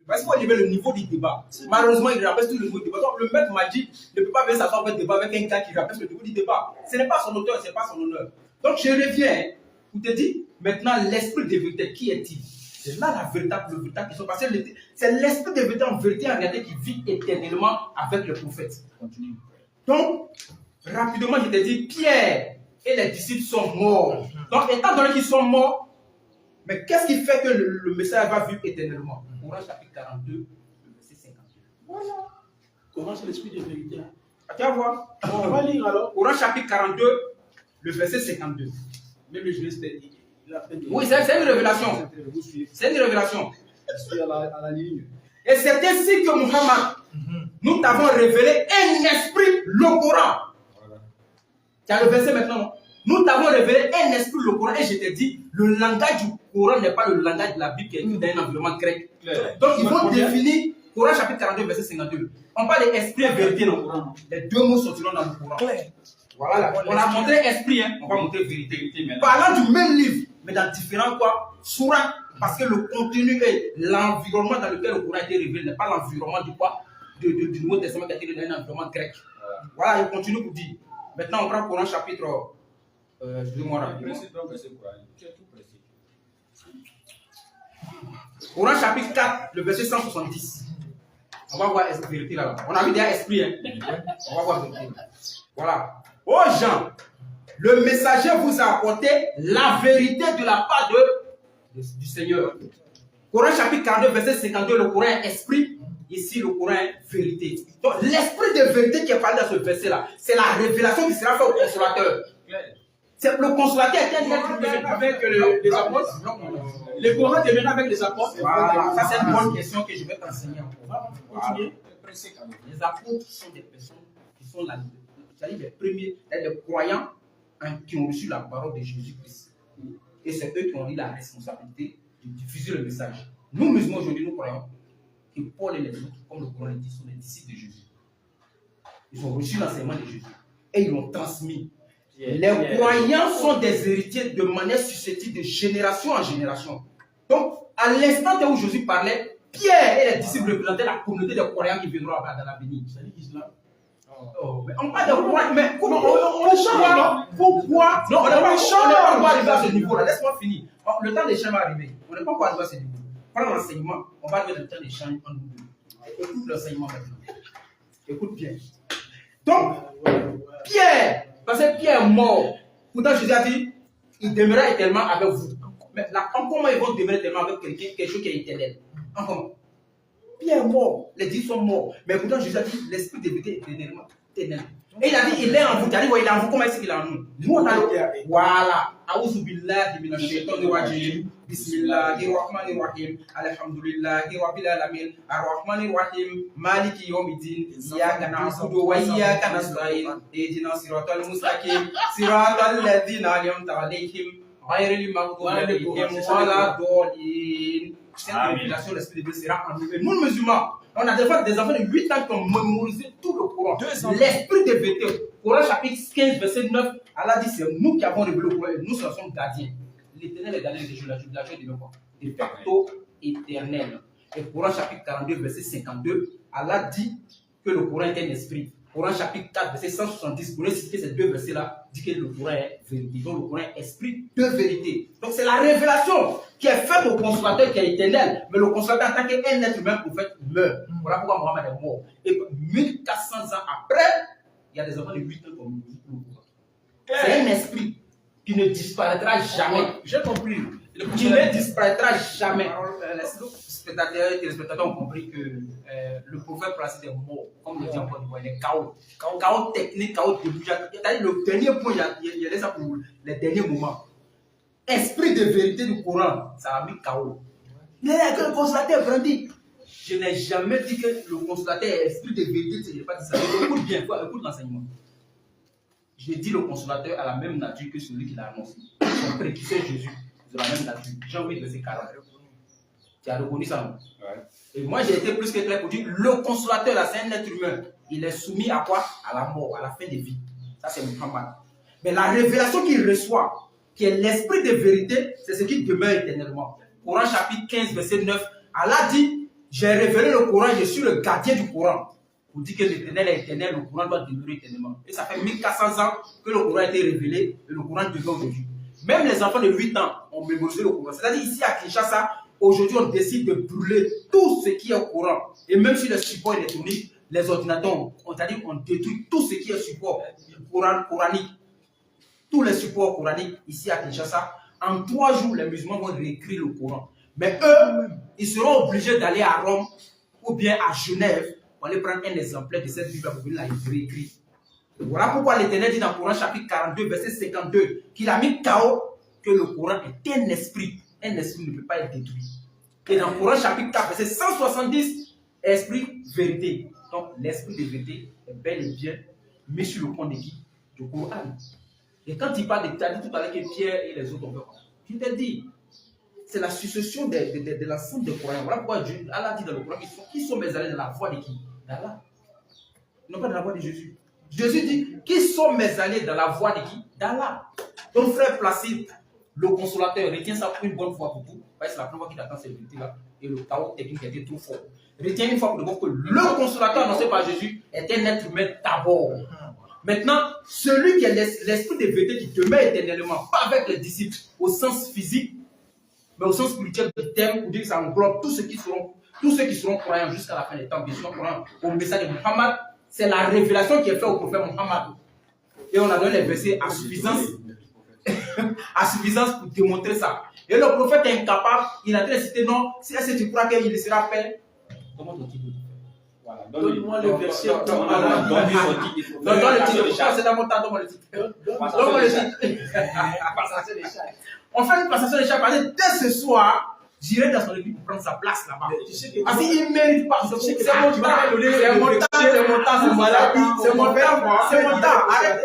Parce qu'il faut élever le niveau du débat. Malheureusement, il rabaisse tout le niveau du débat. Donc, le maître m'a dit, ne peut pas venir s'asseoir pour un débat avec un gars qui rabaisse le niveau du débat. Ce n'est pas son auteur, ce n'est pas son honneur. Donc, je reviens pour te dire, maintenant, l'esprit de vérité, qui est-il? C'est là la véritable question. Parce que c'est l'esprit de vérité en vérité, en réalité, qui vit éternellement avec le prophète. Continue. Donc, rapidement, je te dis, Pierre et les disciples sont morts. Donc, étant donné qu'ils sont morts, mais qu'est-ce qui fait que le message va vivre éternellement? Coran chapitre 42, le verset 52. Voilà. Coran, c'est l'esprit de vérité. Tu vas voir. On va lire alors. Coran chapitre 42, le verset 52. Même le juriste dit. Oui, c'est une révélation. C'est une révélation. Je suis à la ligne. Et c'est ainsi que Muhammad, nous t'avons révélé un esprit, le Coran. Voilà. Tu as le verset maintenant, non? Nous t'avons révélé un esprit, le Coran. Et je t'ai dit, le langage du Coran n'est pas le langage de la Bible qui est écrit dans un environnement grec. Donc, ils vont définir Coran chapitre 42, verset 52. On parle d'esprit et vérité dans le Coran. Les deux mots sortiront dans le Coran. Voilà. On a montré esprit, hein. On va montrer vérité. Parlant du même livre, mais dans différents sourates, parce que le contenu et l'environnement dans lequel le Coran a été révélé n'est pas l'environnement du Nouveau Testament qui a été révélé dans un environnement grec. Voilà, il continue pour dire. Maintenant, on prend Coran chapitre. Excusez-moi, Coran chapitre 4, le verset 170. On va voir la vérité là. On a vu déjà esprit, hein. On va voir la vérité. Voilà. Ô gens, le messager vous a apporté la vérité de la part du Seigneur. Coran chapitre 42, verset 52, le Coran est esprit. Ici, le Coran est vérité. Donc, l'esprit de vérité qui est parlé dans ce verset-là, c'est la révélation qui sera faite au consolateur. C'est le consolateur est un être humain avec les apôtres. Le Coran deviendra avec les apôtres. Voilà. Ça, c'est une bonne question que je vais t'enseigner encore. Continuer. Les apôtres sont des personnes qui sont les premiers, les croyants qui ont reçu la parole de Jésus-Christ. Et c'est eux qui ont eu la responsabilité de diffuser le message. Nous, musulmans, aujourd'hui, nous croyons que Paul et les autres, comme le Coran le dit, sont des disciples de Jésus. Ils ont reçu l'enseignement de Jésus et ils l'ont transmis. Les croyants sont des héritiers de manière susceptible de génération en génération. Donc, à l'instant où Jésus parlait, Pierre et les disciples représentaient la communauté des croyants qui viendront dans l'avenir. Oh, mais on parle de croyants, mais comment on change? Pourquoi? Non, on n'est pas encore arrivé à ce niveau-là. Laisse-moi finir. Le temps des chants va arriver. On n'est pas encore arrivé à ce niveau. Prends l'enseignement, on va arriver dans le temps des chants en nous deux. Écoute l'enseignement maintenant. Écoute bien. Donc, Pierre, parce que Pierre est mort. Pourtant, Jésus a dit, il demeurera éternellement avec vous. Mais là, en comment ils vont demeurer éternellement avec quelque chose qui est éternel? En comment? Pierre est mort, les dix sont morts. Mais pourtant, Jésus a dit, l'esprit de vérité est éternellement éternel. Et il a dit, il est en vous. Tu as dit, il est en vous, comment est-ce qu'il est en nous? Nous, on a le. Voilà. A'udhu billahi minash shaitanir rajim. Bismillahirrahmanirrahim. Alhamdulillahi rabbil alamin. Arrahmanir rahim. Maliki yawmiddin. Iyyaka na'budu wa iyyaka nasta'in. Ihdinas siratal mustaqim. Siratal ladzina an'amta alaihim. Ghayril maghdubi alaihim waladdallin. Cette révélation, l'esprit de Dieu sera en nous. Et nous, musulmans, on a des enfants de 8 ans qui ont mémorisé tout le Coran. L'esprit de vérité. Coran chapitre 15, verset 9. Allah dit, c'est nous qui avons révélé le Coran et nous sommes gardiens. L'éternel est gardien des jours, la joie de quoi? De facto éternel. Et Coran chapitre 42, verset 52. Allah dit que le Coran est un esprit. Coran chapitre 4, verset 170. Pour citer ces deux versets-là, dit que le Coran est vérité. Donc le Coran est esprit de vérité. Donc c'est la révélation qui est faite au consolateur qui est éternel. Mais le consolateur en tant qu'un être humain prophète meurt. Voilà pourquoi Mohammed est mort. Et 1400 ans après, il y a des enfants de 8 ans comme nous. C'est un esprit qui ne disparaîtra jamais. J'ai compris. Qui ne disparaîtra jamais. Les téléspectateurs ont compris que le prophète placé des morts, comme le dit encore, il est chaos. Chaos technique, chaos de bouge. C'est-à-dire le dernier point, il y a ça pour les derniers moments. Esprit de vérité du Coran, ça a mis chaos. Mais le consolateur grandit. Je n'ai jamais dit que le consolateur est esprit de vérité, je n'ai pas dit ça. Écoute bien, écoute l'enseignement. Je dis le consolateur a la même nature que celui qui l'a annoncé. Son prédécesseur Jésus, de la même nature. J'ai envie de ces cas-là. Tu as reconnu ça, non? Ouais. Et moi, j'ai été plus que clair pour dire le consolateur, là, c'est un être humain. Il est soumis à quoi? À la mort, à la fin des vies. Ça, c'est Muhammad. Mais la révélation qu'il reçoit, qui est l'esprit de vérité, c'est ce qui demeure éternellement. Coran chapitre 15, verset 9. Allah dit, j'ai révélé le Coran, je suis le gardien du Coran. Pour dire que l'Éternel est éternel, le Coran doit demeurer éternellement. Et ça fait 1400 ans que le Coran a été révélé et le Coran demeure aujourd'hui. Même les enfants de 8 ans ont mémorisé le Coran. C'est-à-dire ici à Kinshasa, aujourd'hui on décide de brûler tout ce qui est au Coran. Et même sur les supports électroniques, les ordinateurs, c'est-à-dire on détruit tout ce qui est support coranique. Tous les supports coraniques ici à Kinshasa, en 3 jours, les musulmans vont réécrire le Coran. Mais eux, ils seront obligés d'aller à Rome ou bien à Genève pour aller prendre un exemplaire de cette Bible pour venir la réécrire. Voilà pourquoi l'Éternel dit dans le Coran chapitre 42, verset 52, qu'il a mis KO que le Coran est un esprit. Un esprit ne peut pas être détruit. Et dans le Coran chapitre 4, verset 170, esprit, vérité. Donc l'esprit de vérité est bel et bien mis sur le point de qui? Du Coran. Et quand il parle de, tu as dit tout à l'heure que Pierre et les autres ont fait quoi? Je t'ai dit, c'est la succession de l'ensemble des croyants. Voilà pourquoi Allah dit dans le Coran qui sont mes alliés dans la voie de qui? d'Allah. Non pas dans la voie de Jésus. Jésus dit, qui sont mes alliés dans la voie de qui? d'Allah. Donc frère Placide, le consolateur, retient ça pour une bonne fois pour tout. C'est la première fois qu'il attend cette vérité-là. Et le chaos technique était trop fort. Retiens une fois pour le bon que le consolateur annoncé par Jésus est un être humain d'abord. Maintenant, celui qui est l'esprit de vérité qui demeure éternellement, pas avec les disciples au sens physique, mais au sens spirituel du terme, pour dire que ça englobe tous ceux qui seront croyants jusqu'à la fin des temps, bien sûr, croyants au message de Muhammad, c'est la révélation qui est faite au prophète Muhammad. Et on a donné les versets à suffisance pour démontrer ça. Et le prophète est incapable, il a dit citer non, si est-ce que tu crois qu'il sera paix? Comment tu dis? Voilà, donne-moi le verset. Donne-moi le titre. C'est dans mon temps, donne-moi le titre. Donne-moi le titre. On fait une passation de chaque année. Dès ce soir, j'irai dans son équipe pour prendre sa place là-bas. Parce qu'il ne mérite pas. C'est mon temps. C'est mon temps. Arrête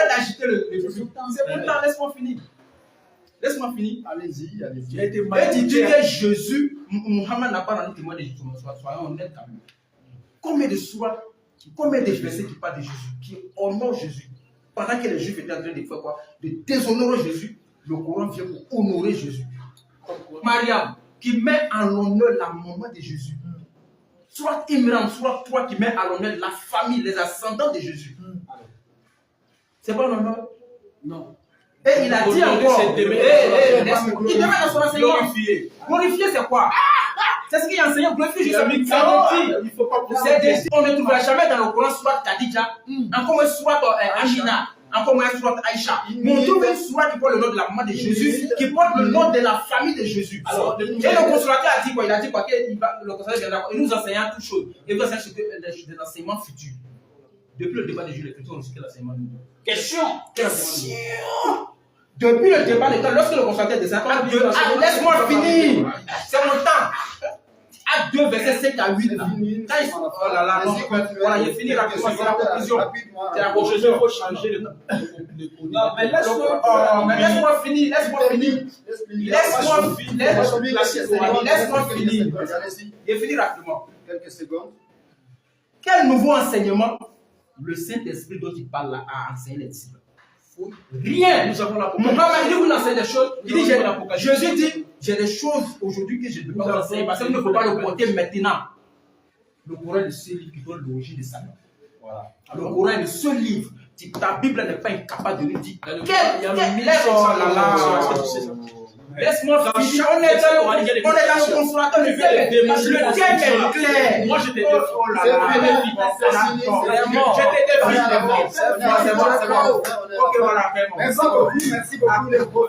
d'agiter le truc. C'est mon temps. Laisse-moi finir. Laisse-moi finir. Allez-y. Et tu dis que Jésus, Muhammad n'a pas rendu témoin de Jésus. Soyons honnêtes quand même. Combien de sourates, combien de versets qui parlent de Jésus, qui honorent Jésus, pendant que les Juifs étaient en train de faire quoi? De déshonorer Jésus, le Coran vient pour honorer Jésus. Mariam, qui met en l'honneur la maman de Jésus. Soit Imran, soit toi qui met à l'honneur la famille, les ascendants de Jésus. C'est pas l'honneur? Non. Et il a dit encore, il devait dans son enseignement. Glorifier, c'est quoi? C'est ce qu'il a enseigné. Glorifier, je sais il faut pas pousser. On ne trouvera jamais dans le Coran soit Khadija, encore soit Amina, encore soit Aïcha. Mais on trouve une sourate qui porte le nom de la maman de Jésus, qui porte le nom de la famille de Jésus. Alors, et le consolateur a dit quoi? Il a dit quoi? Le consolateur viendra, il nous enseigne toutes choses. Et vous enseignez des enseignements futurs. Depuis le débat de Jésus, les chrétiens ont reçu quel enseignement? Question. Depuis le débat de lorsque le consolateur descend, laisse-moi finir. C'est mon temps. Acte 2, verset 5 à 8. Oh là là, non, voilà, il finit rapidement, c'est la conclusion. C'est la conclusion, il faut changer le nom. Non, mais laisse-moi finir, laisse-moi finir. Il finit rapidement. Quelques secondes. Quel nouveau enseignement le Saint-Esprit dont il parle là a enseigné les disciples? Rien. Nous avons la Muhammad dit vous enseignez des choses. Il dit Jésus dit j'ai des choses aujourd'hui que je ne peux pas vous enseigner parce que vous ne pouvez pas le porter maintenant. Le Coran est le seul livre qui donne l'origine de ça. Voilà. Le Coran est le seul livre. Ta Bible n'est pas incapable de nous dire. Laisse-moi finir. On est dans le consolateur. Le thème est clair. Moi je te défends. C'est bon. Ok, voilà. Merci beaucoup.